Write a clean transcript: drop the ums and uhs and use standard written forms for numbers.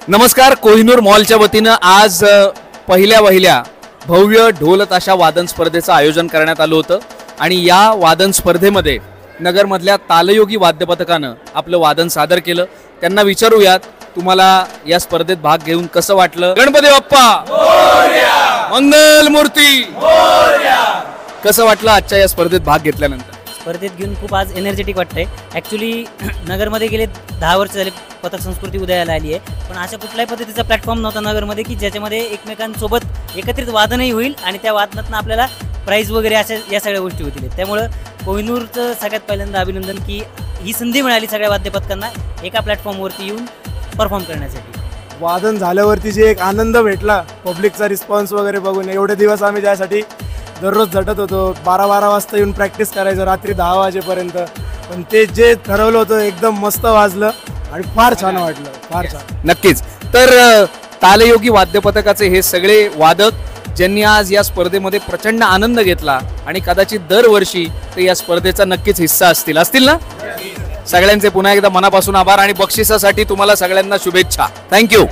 नमस्कार. कोहिनूर मॉलच्या वतीनं आज पहिल्या भव्य ढोल ताशा वादन स्पर्धेचं आयोजन करण्यात आलं होतं आणि या वादन स्पर्धेमध्ये नगरमधल्या तालयोगी वाद्यपथकानं आपलं वादन सादर केलं. त्यांना विचारूयात तुम्हाला या स्पर्धेत भाग घेऊन कसं वाटलं. गणपती बाप्पा मोरया, मंगल मूर्ती मोरया. कसं वाटलं आजच्या या स्पर्धेत भाग घेतल्यानंतर? स्पर्धेत घेऊन खूप आज एनर्जेटिक वाटतंय. ॲक्च्युली नगरमध्ये गेले 10 वर्ष झाले पथक संस्कृती उदयाला आली आहे, पण अशा कुठल्याही पद्धतीचा प्लॅटफॉर्म नव्हता नगरमध्ये की ज्याच्यामध्ये एकमेकांसोबत एकत्रित वादनही होईल आणि त्या वादनातून आपल्याला प्राईज वगैरे अशा या सगळ्या गोष्टी होतील. त्यामुळं कोहिनूरचं सगळ्यात पहिल्यांदा अभिनंदन की ही संधी मिळाली सगळ्या वाद्यपथकांना एका प्लॅटफॉर्मवरती येऊन परफॉर्म करण्यासाठी. वादन झाल्यावरती जे एक आनंद भेटला, पब्लिकचा रिस्पॉन्स वगैरे बघून. एवढे दिवस आम्ही त्यासाठी दररोज झटत होतो, 12-12 वाजता येऊन प्रॅक्टिस करायचं रात्री 10 वाजेपर्यंत. पण ते जे ठरवलं होतं एकदम मस्त वाजलं आणि फार छान वाटलं, फार छान. नक्कीच. तर तालयोगी वाद्यपथकाचे हे सगळे वादक ज्यांनी आज या स्पर्धेमध्ये प्रचंड आनंद घेतला आणि कदाचित दरवर्षी ते या स्पर्धेचा नक्कीच हिस्सा असतील ना. सगळ्यांचे पुन्हा एकदा मनापासून आभार आणि बक्षिसासाठी तुम्हाला सगळ्यांना शुभेच्छा. थँक्यू.